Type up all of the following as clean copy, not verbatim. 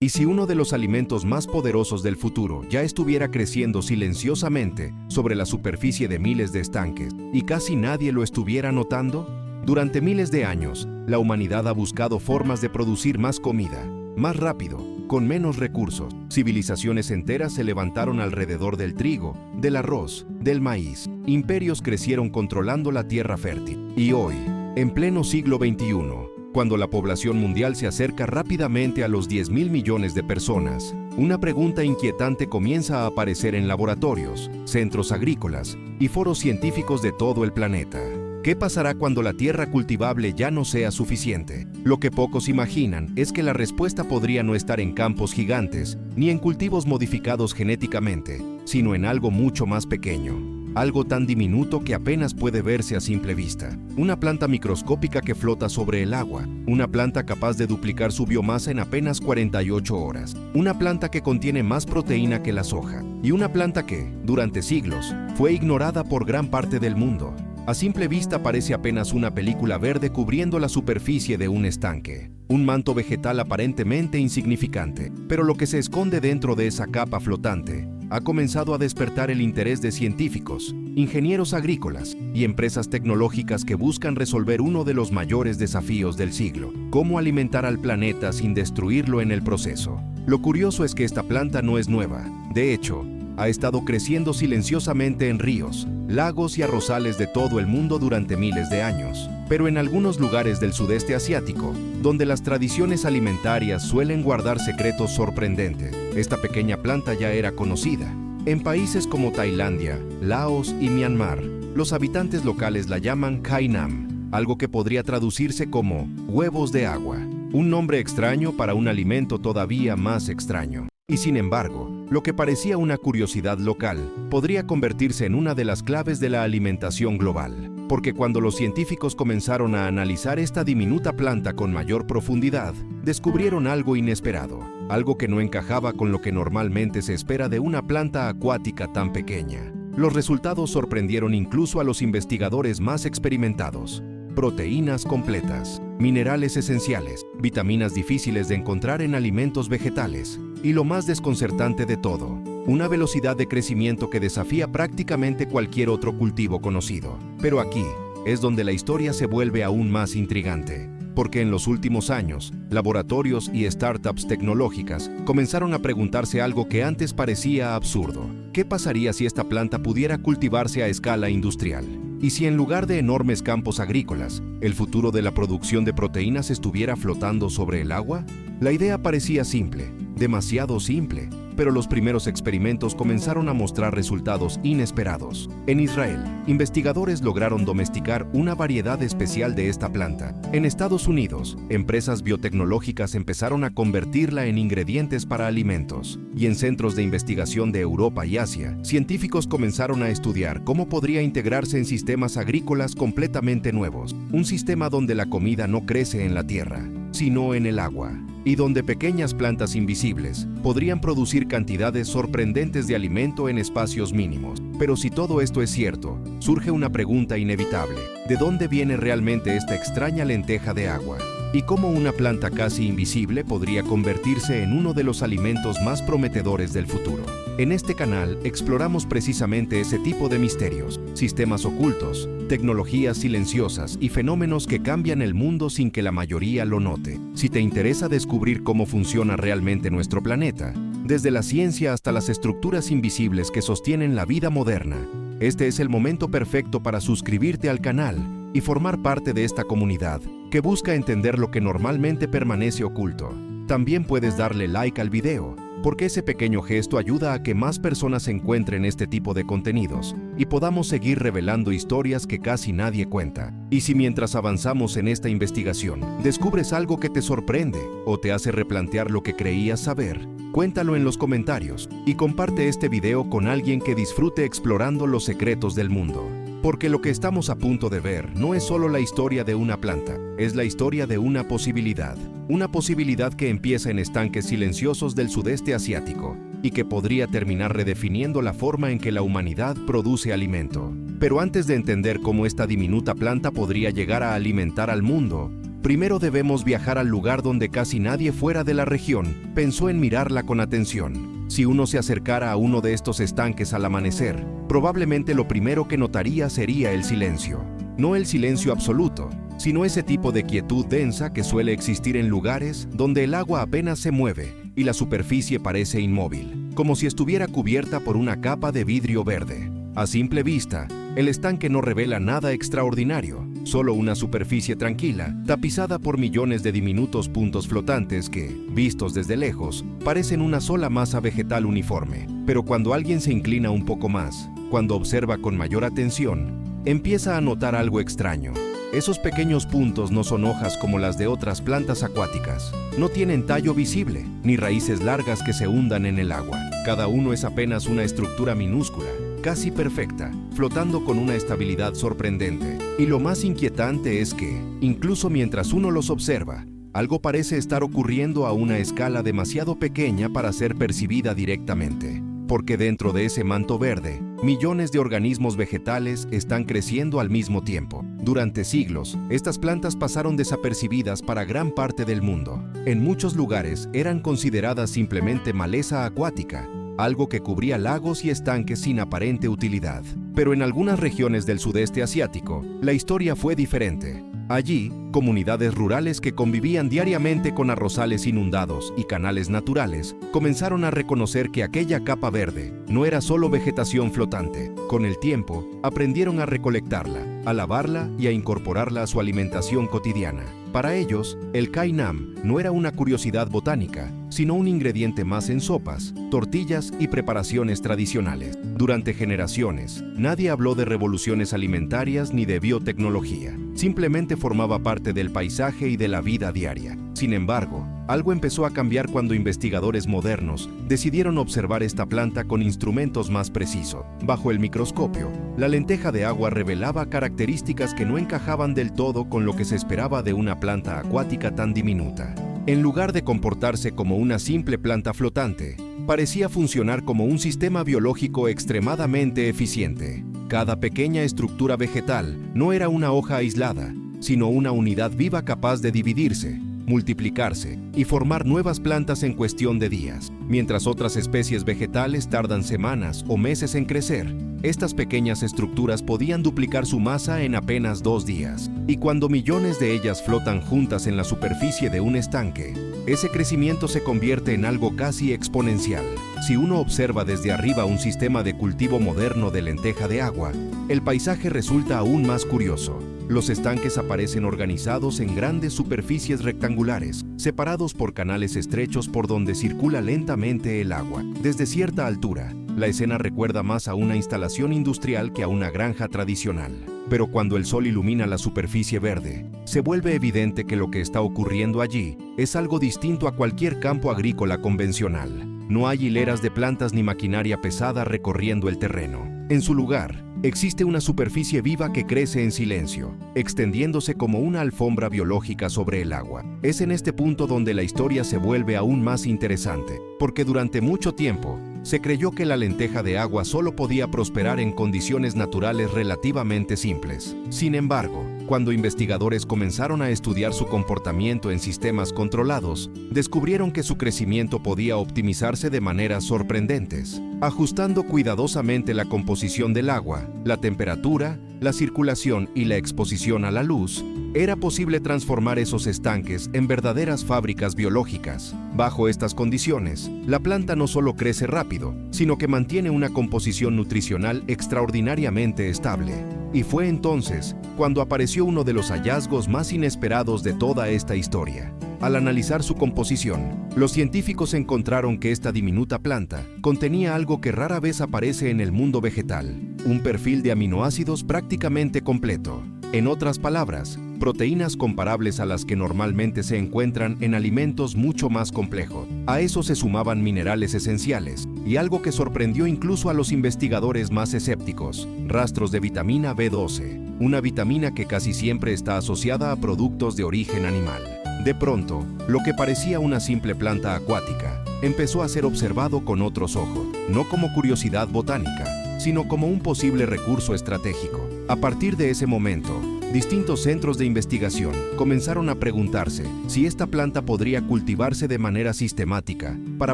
¿Y si uno de los alimentos más poderosos del futuro ya estuviera creciendo silenciosamente sobre la superficie de miles de estanques y casi nadie lo estuviera notando? Durante miles de años, la humanidad ha buscado formas de producir más comida, más rápido, con menos recursos. Civilizaciones enteras se levantaron alrededor del trigo, del arroz, del maíz. Imperios crecieron controlando la tierra fértil. Y hoy, en pleno siglo XXI, cuando la población mundial se acerca rápidamente a los 10.000 millones de personas, una pregunta inquietante comienza a aparecer en laboratorios, centros agrícolas y foros científicos de todo el planeta. ¿Qué pasará cuando la tierra cultivable ya no sea suficiente? Lo que pocos imaginan es que la respuesta podría no estar en campos gigantes ni en cultivos modificados genéticamente, sino en algo mucho más pequeño. Algo tan diminuto que apenas puede verse a simple vista. Una planta microscópica que flota sobre el agua. Una planta capaz de duplicar su biomasa en apenas 48 horas. Una planta que contiene más proteína que la soja. Y una planta que, durante siglos, fue ignorada por gran parte del mundo. A simple vista parece apenas una película verde cubriendo la superficie de un estanque. Un manto vegetal aparentemente insignificante. Pero lo que se esconde dentro de esa capa flotante ha comenzado a despertar el interés de científicos, ingenieros agrícolas y empresas tecnológicas que buscan resolver uno de los mayores desafíos del siglo: cómo alimentar al planeta sin destruirlo en el proceso. Lo curioso es que esta planta no es nueva. De hecho, ha estado creciendo silenciosamente en ríos, lagos y arrozales de todo el mundo durante miles de años. Pero en algunos lugares del sudeste asiático, donde las tradiciones alimentarias suelen guardar secretos sorprendentes, esta pequeña planta ya era conocida. En países como Tailandia, Laos y Myanmar, los habitantes locales la llaman Khai Nam, algo que podría traducirse como huevos de agua, un nombre extraño para un alimento todavía más extraño. Y sin embargo, lo que parecía una curiosidad local podría convertirse en una de las claves de la alimentación global. Porque cuando los científicos comenzaron a analizar esta diminuta planta con mayor profundidad, descubrieron algo inesperado, algo que no encajaba con lo que normalmente se espera de una planta acuática tan pequeña. Los resultados sorprendieron incluso a los investigadores más experimentados. Proteínas completas, minerales esenciales, vitaminas difíciles de encontrar en alimentos vegetales y lo más desconcertante de todo, una velocidad de crecimiento que desafía prácticamente cualquier otro cultivo conocido. Pero aquí es donde la historia se vuelve aún más intrigante, porque en los últimos años, laboratorios y startups tecnológicas comenzaron a preguntarse algo que antes parecía absurdo. ¿Qué pasaría si esta planta pudiera cultivarse a escala industrial? ¿Y si en lugar de enormes campos agrícolas, el futuro de la producción de proteínas estuviera flotando sobre el agua? La idea parecía simple, demasiado simple, pero los primeros experimentos comenzaron a mostrar resultados inesperados. En Israel, investigadores lograron domesticar una variedad especial de esta planta. En Estados Unidos, empresas biotecnológicas empezaron a convertirla en ingredientes para alimentos. Y en centros de investigación de Europa y Asia, científicos comenzaron a estudiar cómo podría integrarse en sistemas agrícolas completamente nuevos. Un sistema donde la comida no crece en la tierra, sino en el agua, y donde pequeñas plantas invisibles podrían producir cantidades sorprendentes de alimento en espacios mínimos. Pero si todo esto es cierto, surge una pregunta inevitable: ¿de dónde viene realmente esta extraña lenteja de agua? ¿Y cómo una planta casi invisible podría convertirse en uno de los alimentos más prometedores del futuro? En este canal exploramos precisamente ese tipo de misterios, sistemas ocultos, tecnologías silenciosas y fenómenos que cambian el mundo sin que la mayoría lo note. Si te interesa descubrir cómo funciona realmente nuestro planeta, desde la ciencia hasta las estructuras invisibles que sostienen la vida moderna, este es el momento perfecto para suscribirte al canal y formar parte de esta comunidad que busca entender lo que normalmente permanece oculto. También puedes darle like al video, porque ese pequeño gesto ayuda a que más personas encuentren este tipo de contenidos y podamos seguir revelando historias que casi nadie cuenta. Y si mientras avanzamos en esta investigación descubres algo que te sorprende o te hace replantear lo que creías saber, cuéntalo en los comentarios y comparte este video con alguien que disfrute explorando los secretos del mundo. Porque lo que estamos a punto de ver no es solo la historia de una planta, es la historia de una posibilidad. Una posibilidad que empieza en estanques silenciosos del sudeste asiático y que podría terminar redefiniendo la forma en que la humanidad produce alimento. Pero antes de entender cómo esta diminuta planta podría llegar a alimentar al mundo, primero debemos viajar al lugar donde casi nadie fuera de la región pensó en mirarla con atención. Si uno se acercara a uno de estos estanques al amanecer, probablemente lo primero que notaría sería el silencio. No el silencio absoluto, sino ese tipo de quietud densa que suele existir en lugares donde el agua apenas se mueve y la superficie parece inmóvil, como si estuviera cubierta por una capa de vidrio verde. A simple vista, el estanque no revela nada extraordinario, solo una superficie tranquila, tapizada por millones de diminutos puntos flotantes que, vistos desde lejos, parecen una sola masa vegetal uniforme. Pero cuando alguien se inclina un poco más, cuando observa con mayor atención, empieza a notar algo extraño. Esos pequeños puntos no son hojas como las de otras plantas acuáticas. No tienen tallo visible, ni raíces largas que se hundan en el agua. Cada uno es apenas una estructura minúscula, casi perfecta, flotando con una estabilidad sorprendente. Y lo más inquietante es que, incluso mientras uno los observa, algo parece estar ocurriendo a una escala demasiado pequeña para ser percibida directamente. Porque dentro de ese manto verde, millones de organismos vegetales están creciendo al mismo tiempo. Durante siglos, estas plantas pasaron desapercibidas para gran parte del mundo. En muchos lugares eran consideradas simplemente maleza acuática, algo que cubría lagos y estanques sin aparente utilidad. Pero en algunas regiones del sudeste asiático, la historia fue diferente. Allí, comunidades rurales que convivían diariamente con arrozales inundados y canales naturales, comenzaron a reconocer que aquella capa verde no era solo vegetación flotante. Con el tiempo, aprendieron a recolectarla, a lavarla y a incorporarla a su alimentación cotidiana. Para ellos, el Kai Nam no era una curiosidad botánica, sino un ingrediente más en sopas, tortillas y preparaciones tradicionales. Durante generaciones, nadie habló de revoluciones alimentarias ni de biotecnología. Simplemente formaba parte del paisaje y de la vida diaria. Sin embargo, algo empezó a cambiar cuando investigadores modernos decidieron observar esta planta con instrumentos más precisos. Bajo el microscopio, la lenteja de agua revelaba características que no encajaban del todo con lo que se esperaba de una planta acuática tan diminuta. En lugar de comportarse como una simple planta flotante, parecía funcionar como un sistema biológico extremadamente eficiente. Cada pequeña estructura vegetal no era una hoja aislada, sino una unidad viva capaz de dividirse, multiplicarse y formar nuevas plantas en cuestión de días. Mientras otras especies vegetales tardan semanas o meses en crecer, estas pequeñas estructuras podían duplicar su masa en apenas 2 días. Y cuando millones de ellas flotan juntas en la superficie de un estanque, ese crecimiento se convierte en algo casi exponencial. Si uno observa desde arriba un sistema de cultivo moderno de lenteja de agua, el paisaje resulta aún más curioso. Los estanques aparecen organizados en grandes superficies rectangulares, separados por canales estrechos por donde circula lentamente el agua. Desde cierta altura, la escena recuerda más a una instalación industrial que a una granja tradicional. Pero cuando el sol ilumina la superficie verde, se vuelve evidente que lo que está ocurriendo allí es algo distinto a cualquier campo agrícola convencional. No hay hileras de plantas ni maquinaria pesada recorriendo el terreno. En su lugar, existe una superficie viva que crece en silencio, extendiéndose como una alfombra biológica sobre el agua. Es en este punto donde la historia se vuelve aún más interesante, porque durante mucho tiempo se creyó que la lenteja de agua solo podía prosperar en condiciones naturales relativamente simples. Sin embargo, cuando investigadores comenzaron a estudiar su comportamiento en sistemas controlados, descubrieron que su crecimiento podía optimizarse de maneras sorprendentes, ajustando cuidadosamente la composición del agua, la temperatura, la circulación y la exposición a la luz. Era posible transformar esos estanques en verdaderas fábricas biológicas. Bajo estas condiciones, la planta no solo crece rápido, sino que mantiene una composición nutricional extraordinariamente estable. Y fue entonces cuando apareció uno de los hallazgos más inesperados de toda esta historia. Al analizar su composición, los científicos encontraron que esta diminuta planta contenía algo que rara vez aparece en el mundo vegetal: un perfil de aminoácidos prácticamente completo. En otras palabras, proteínas comparables a las que normalmente se encuentran en alimentos mucho más complejos. A eso se sumaban minerales esenciales y algo que sorprendió incluso a los investigadores más escépticos: rastros de vitamina B12, una vitamina que casi siempre está asociada a productos de origen animal. De pronto, lo que parecía una simple planta acuática empezó a ser observado con otros ojos, no como curiosidad botánica, sino como un posible recurso estratégico. A partir de ese momento, distintos centros de investigación comenzaron a preguntarse si esta planta podría cultivarse de manera sistemática para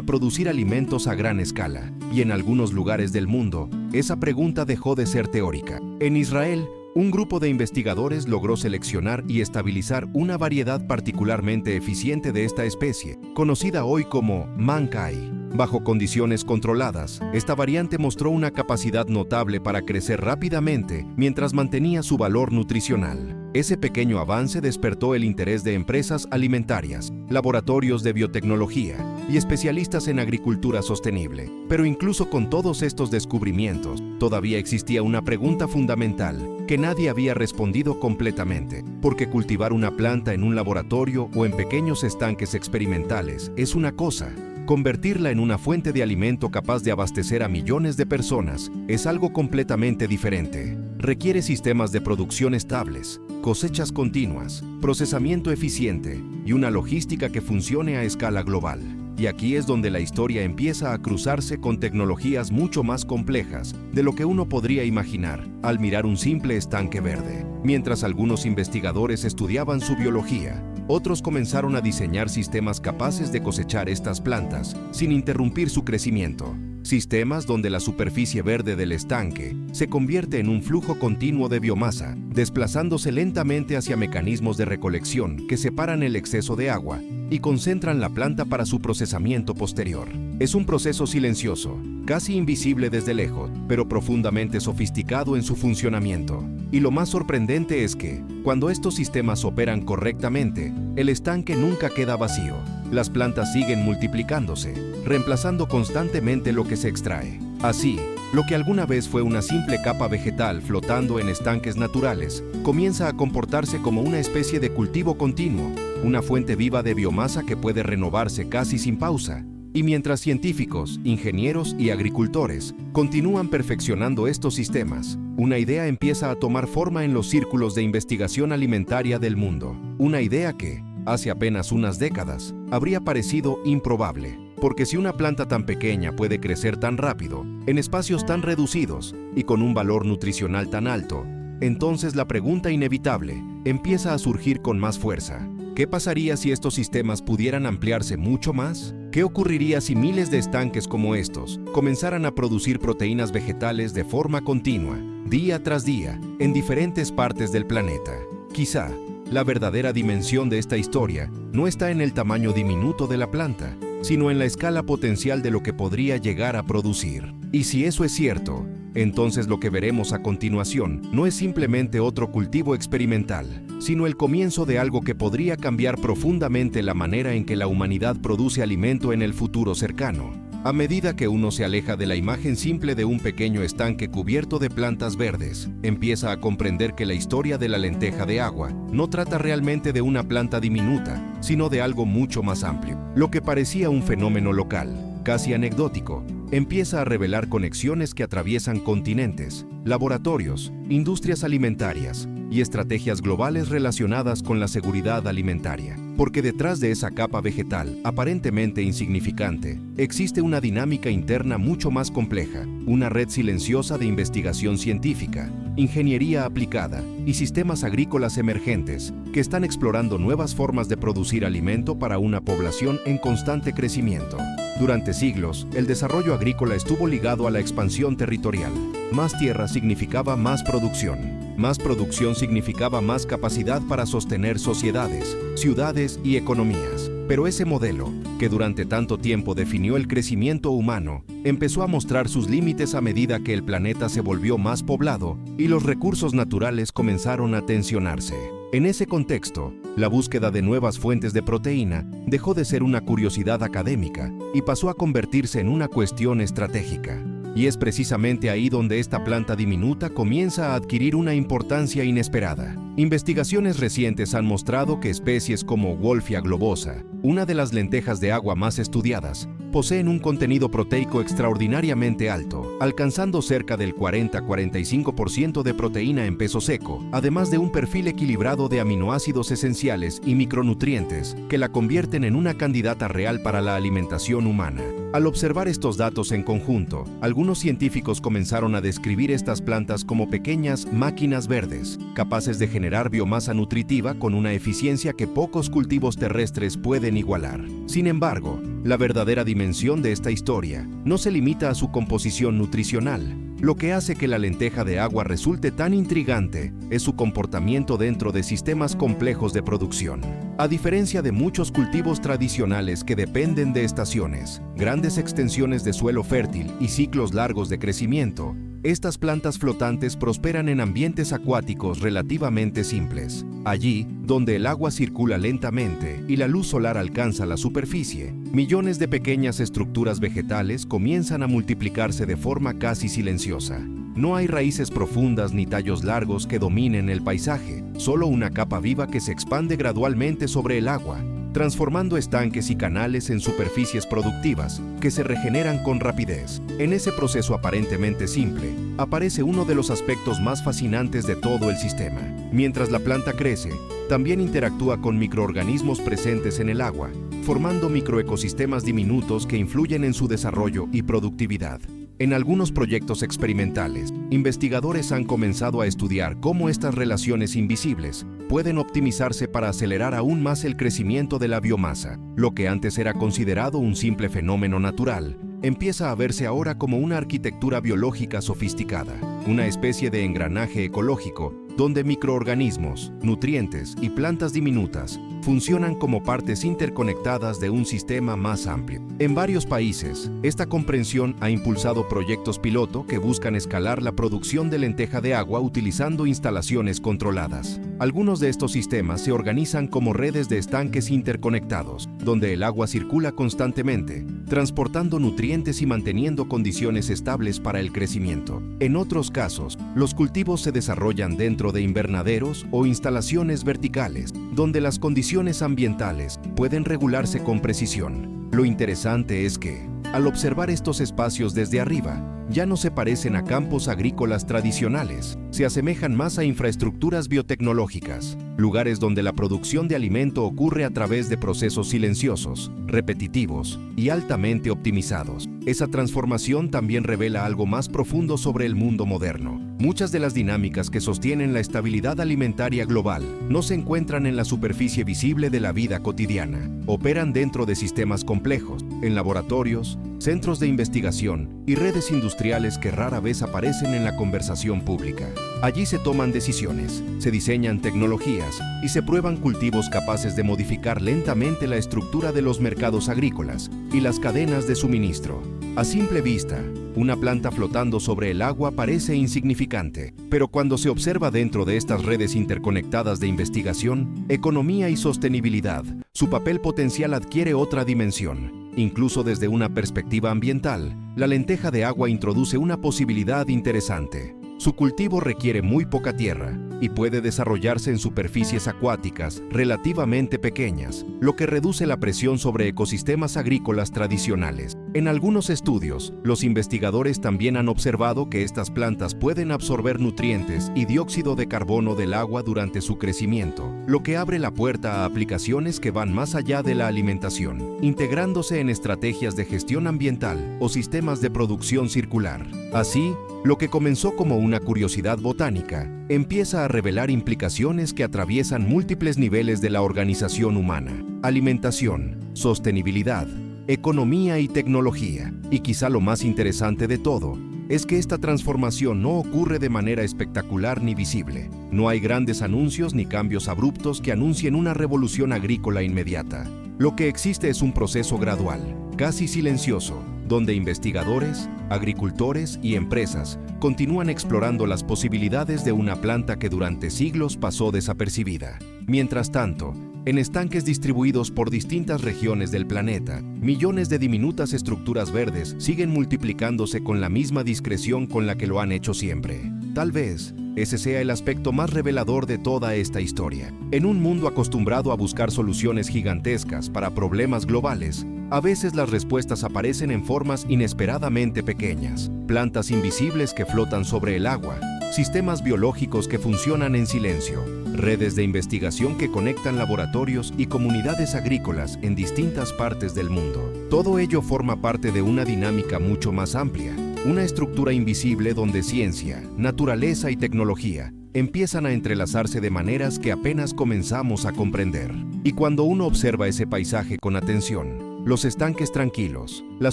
producir alimentos a gran escala, y en algunos lugares del mundo, esa pregunta dejó de ser teórica. En Israel, un grupo de investigadores logró seleccionar y estabilizar una variedad particularmente eficiente de esta especie, conocida hoy como Mankai. Bajo condiciones controladas, esta variante mostró una capacidad notable para crecer rápidamente mientras mantenía su valor nutricional. Ese pequeño avance despertó el interés de empresas alimentarias, laboratorios de biotecnología y especialistas en agricultura sostenible. Pero incluso con todos estos descubrimientos, todavía existía una pregunta fundamental que nadie había respondido completamente, porque cultivar una planta en un laboratorio o en pequeños estanques experimentales es una cosa. Convertirla en una fuente de alimento capaz de abastecer a millones de personas es algo completamente diferente. Requiere sistemas de producción estables, cosechas continuas, procesamiento eficiente y una logística que funcione a escala global. Y aquí es donde la historia empieza a cruzarse con tecnologías mucho más complejas de lo que uno podría imaginar al mirar un simple estanque verde. Mientras algunos investigadores estudiaban su biología, otros comenzaron a diseñar sistemas capaces de cosechar estas plantas sin interrumpir su crecimiento. Sistemas donde la superficie verde del estanque se convierte en un flujo continuo de biomasa, desplazándose lentamente hacia mecanismos de recolección que separan el exceso de agua y concentran la planta para su procesamiento posterior. Es un proceso silencioso, casi invisible desde lejos, pero profundamente sofisticado en su funcionamiento. Y lo más sorprendente es que, cuando estos sistemas operan correctamente, el estanque nunca queda vacío. Las plantas siguen multiplicándose, reemplazando constantemente lo que se extrae. Así, lo que alguna vez fue una simple capa vegetal flotando en estanques naturales, comienza a comportarse como una especie de cultivo continuo, una fuente viva de biomasa que puede renovarse casi sin pausa. Y mientras científicos, ingenieros y agricultores continúan perfeccionando estos sistemas, una idea empieza a tomar forma en los círculos de investigación alimentaria del mundo. Una idea que, hace apenas unas décadas, habría parecido improbable. Porque si una planta tan pequeña puede crecer tan rápido, en espacios tan reducidos y con un valor nutricional tan alto, entonces la pregunta inevitable empieza a surgir con más fuerza. ¿Qué pasaría si estos sistemas pudieran ampliarse mucho más? ¿Qué ocurriría si miles de estanques como estos comenzaran a producir proteínas vegetales de forma continua, día tras día, en diferentes partes del planeta? Quizá, la verdadera dimensión de esta historia no está en el tamaño diminuto de la planta, sino en la escala potencial de lo que podría llegar a producir. Y si eso es cierto, entonces lo que veremos a continuación no es simplemente otro cultivo experimental, sino el comienzo de algo que podría cambiar profundamente la manera en que la humanidad produce alimento en el futuro cercano. A medida que uno se aleja de la imagen simple de un pequeño estanque cubierto de plantas verdes, empieza a comprender que la historia de la lenteja de agua no trata realmente de una planta diminuta, sino de algo mucho más amplio. Lo que parecía un fenómeno local, casi anecdótico, empieza a revelar conexiones que atraviesan continentes, laboratorios, industrias alimentarias y estrategias globales relacionadas con la seguridad alimentaria. Porque detrás de esa capa vegetal, aparentemente insignificante, existe una dinámica interna mucho más compleja, una red silenciosa de investigación científica, ingeniería aplicada y sistemas agrícolas emergentes que están explorando nuevas formas de producir alimento para una población en constante crecimiento. Durante siglos, el desarrollo agrícola estuvo ligado a la expansión territorial. Más tierra significaba más producción. Más producción significaba más capacidad para sostener sociedades, ciudades y economías. Pero ese modelo, que durante tanto tiempo definió el crecimiento humano, empezó a mostrar sus límites a medida que el planeta se volvió más poblado y los recursos naturales comenzaron a tensionarse. En ese contexto, la búsqueda de nuevas fuentes de proteína dejó de ser una curiosidad académica y pasó a convertirse en una cuestión estratégica. Y es precisamente ahí donde esta planta diminuta comienza a adquirir una importancia inesperada. Investigaciones recientes han mostrado que especies como Wolffia globosa, una de las lentejas de agua más estudiadas, poseen un contenido proteico extraordinariamente alto, alcanzando cerca del 40-45% de proteína en peso seco, además de un perfil equilibrado de aminoácidos esenciales y micronutrientes que la convierten en una candidata real para la alimentación humana. Al observar estos datos en conjunto, algunos científicos comenzaron a describir estas plantas como pequeñas máquinas verdes, capaces de generar biomasa nutritiva con una eficiencia que pocos cultivos terrestres pueden igualar. Sin embargo, la verdadera dimensión de esta historia no se limita a su composición nutricional. Lo que hace que la lenteja de agua resulte tan intrigante es su comportamiento dentro de sistemas complejos de producción. A diferencia de muchos cultivos tradicionales que dependen de estaciones, grandes extensiones de suelo fértil y ciclos largos de crecimiento, estas plantas flotantes prosperan en ambientes acuáticos relativamente simples. Allí, donde el agua circula lentamente y la luz solar alcanza la superficie, millones de pequeñas estructuras vegetales comienzan a multiplicarse de forma casi silenciosa. No hay raíces profundas ni tallos largos que dominen el paisaje, solo una capa viva que se expande gradualmente sobre el agua, transformando estanques y canales en superficies productivas que se regeneran con rapidez. En ese proceso aparentemente simple, aparece uno de los aspectos más fascinantes de todo el sistema. Mientras la planta crece, también interactúa con microorganismos presentes en el agua, formando microecosistemas diminutos que influyen en su desarrollo y productividad. En algunos proyectos experimentales, investigadores han comenzado a estudiar cómo estas relaciones invisibles pueden optimizarse para acelerar aún más el crecimiento de la biomasa. Lo que antes era considerado un simple fenómeno natural, empieza a verse ahora como una arquitectura biológica sofisticada, una especie de engranaje ecológico donde microorganismos, nutrientes y plantas diminutas funcionan como partes interconectadas de un sistema más amplio. En varios países, esta comprensión ha impulsado proyectos piloto que buscan escalar la producción de lenteja de agua utilizando instalaciones controladas. Algunos de estos sistemas se organizan como redes de estanques interconectados, donde el agua circula constantemente, transportando nutrientes y manteniendo condiciones estables para el crecimiento. En otros casos, los cultivos se desarrollan dentro de invernaderos o instalaciones verticales, donde las condiciones ambientales pueden regularse con precisión. Lo interesante es que, al observar estos espacios desde arriba, ya no se parecen a campos agrícolas tradicionales, se asemejan más a infraestructuras biotecnológicas, lugares donde la producción de alimento ocurre a través de procesos silenciosos, repetitivos y altamente optimizados. Esa transformación también revela algo más profundo sobre el mundo moderno. Muchas de las dinámicas que sostienen la estabilidad alimentaria global no se encuentran en la superficie visible de la vida cotidiana. Operan dentro de sistemas complejos, en laboratorios, centros de investigación y redes industriales que rara vez aparecen en la conversación pública. Allí se toman decisiones, se diseñan tecnologías y se prueban cultivos capaces de modificar lentamente la estructura de los mercados agrícolas y las cadenas de suministro. A simple vista, una planta flotando sobre el agua parece insignificante, pero cuando se observa dentro de estas redes interconectadas de investigación, economía y sostenibilidad, su papel potencial adquiere otra dimensión. Incluso desde una perspectiva ambiental, la lenteja de agua introduce una posibilidad interesante. Su cultivo requiere muy poca tierra y puede desarrollarse en superficies acuáticas relativamente pequeñas, lo que reduce la presión sobre ecosistemas agrícolas tradicionales. En algunos estudios, los investigadores también han observado que estas plantas pueden absorber nutrientes y dióxido de carbono del agua durante su crecimiento, lo que abre la puerta a aplicaciones que van más allá de la alimentación, integrándose en estrategias de gestión ambiental o sistemas de producción circular. Así, lo que comenzó como una curiosidad botánica, empieza a revelar implicaciones que atraviesan múltiples niveles de la organización humana: alimentación, sostenibilidad, economía y tecnología. Y quizá lo más interesante de todo es que esta transformación no ocurre de manera espectacular ni visible. No hay grandes anuncios ni cambios abruptos que anuncien una revolución agrícola inmediata. Lo que existe es un proceso gradual, casi silencioso, donde investigadores, agricultores y empresas continúan explorando las posibilidades de una planta que durante siglos pasó desapercibida. Mientras tanto, en estanques distribuidos por distintas regiones del planeta, millones de diminutas estructuras verdes siguen multiplicándose con la misma discreción con la que lo han hecho siempre. Tal vez ese sea el aspecto más revelador de toda esta historia. En un mundo acostumbrado a buscar soluciones gigantescas para problemas globales, A veces las respuestas aparecen en formas inesperadamente pequeñas, plantas invisibles que flotan sobre el agua, sistemas biológicos que funcionan en silencio, redes de investigación que conectan laboratorios y comunidades agrícolas en distintas partes del mundo. Todo ello forma parte de una dinámica mucho más amplia, una estructura invisible donde ciencia, naturaleza y tecnología empiezan a entrelazarse de maneras que apenas comenzamos a comprender. Y cuando uno observa ese paisaje con atención, los estanques tranquilos, la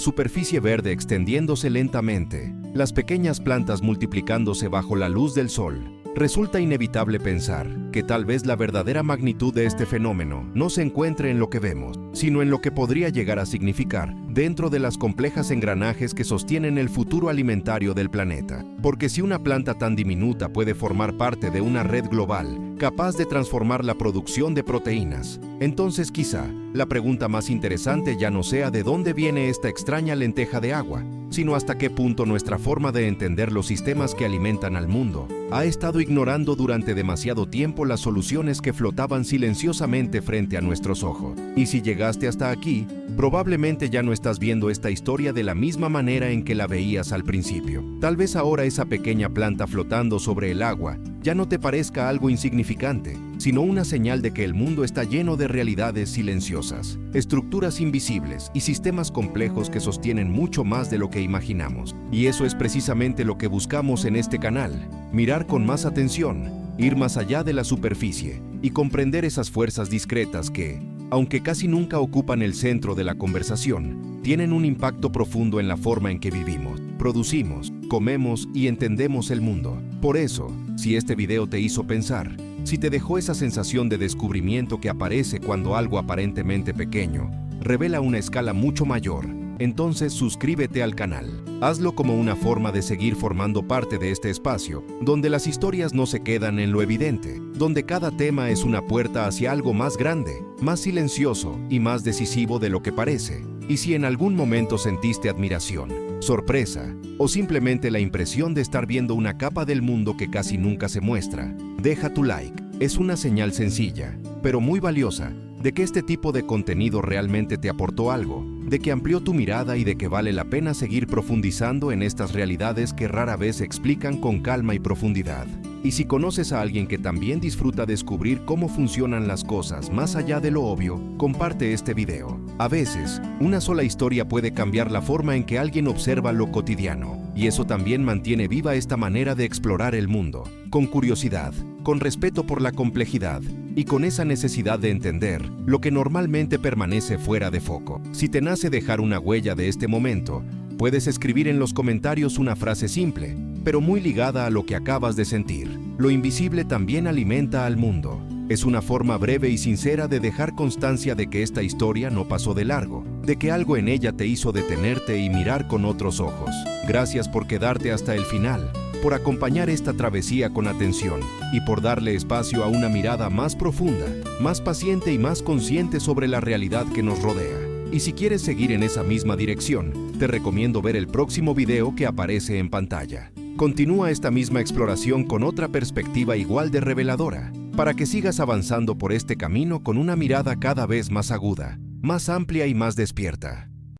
superficie verde extendiéndose lentamente, las pequeñas plantas multiplicándose bajo la luz del sol, resulta inevitable pensar que tal vez la verdadera magnitud de este fenómeno no se encuentre en lo que vemos, sino en lo que podría llegar a significar dentro de las complejas engranajes que sostienen el futuro alimentario del planeta. Porque si una planta tan diminuta puede formar parte de una red global capaz de transformar la producción de proteínas, entonces quizá la pregunta más interesante ya no sea de dónde viene esta extraña lenteja de agua, sino hasta qué punto nuestra forma de entender los sistemas que alimentan al mundo ha estado ignorando durante demasiado tiempo las soluciones que flotaban silenciosamente frente a nuestros ojos. Y si llegaste hasta aquí, probablemente ya no estás viendo esta historia de la misma manera en que la veías al principio. Tal vez ahora esa pequeña planta flotando sobre el agua ya no te parezca algo insignificante, sino una señal de que el mundo está lleno de realidades silenciosas, estructuras invisibles y sistemas complejos que sostienen mucho más de lo que imaginamos. Y eso es precisamente lo que buscamos en este canal: mirar con más atención, ir más allá de la superficie y comprender esas fuerzas discretas que, aunque casi nunca ocupan el centro de la conversación, tienen un impacto profundo en la forma en que vivimos, producimos, comemos y entendemos el mundo. Por eso, si este video te hizo pensar, si te dejó esa sensación de descubrimiento que aparece cuando algo aparentemente pequeño revela una escala mucho mayor, entonces suscríbete al canal. Hazlo como una forma de seguir formando parte de este espacio, donde las historias no se quedan en lo evidente, donde cada tema es una puerta hacia algo más grande, más silencioso y más decisivo de lo que parece. Y si en algún momento sentiste admiración, sorpresa o simplemente la impresión de estar viendo una capa del mundo que casi nunca se muestra, deja tu like. Es una señal sencilla, pero muy valiosa, de que este tipo de contenido realmente te aportó algo, de que amplió tu mirada y de que vale la pena seguir profundizando en estas realidades que rara vez se explican con calma y profundidad. Y si conoces a alguien que también disfruta descubrir cómo funcionan las cosas más allá de lo obvio, comparte este video. A veces, una sola historia puede cambiar la forma en que alguien observa lo cotidiano, y eso también mantiene viva esta manera de explorar el mundo, con curiosidad, con respeto por la complejidad y con esa necesidad de entender lo que normalmente permanece fuera de foco. Si te nace dejar una huella de este momento, puedes escribir en los comentarios una frase simple, pero muy ligada a lo que acabas de sentir. Lo invisible también alimenta al mundo. Es una forma breve y sincera de dejar constancia de que esta historia no pasó de largo, de que algo en ella te hizo detenerte y mirar con otros ojos. Gracias por quedarte hasta el final, por acompañar esta travesía con atención y por darle espacio a una mirada más profunda, más paciente y más consciente sobre la realidad que nos rodea. Y si quieres seguir en esa misma dirección, te recomiendo ver el próximo video que aparece en pantalla. Continúa esta misma exploración con otra perspectiva igual de reveladora, para que sigas avanzando por este camino con una mirada cada vez más aguda, más amplia y más despierta.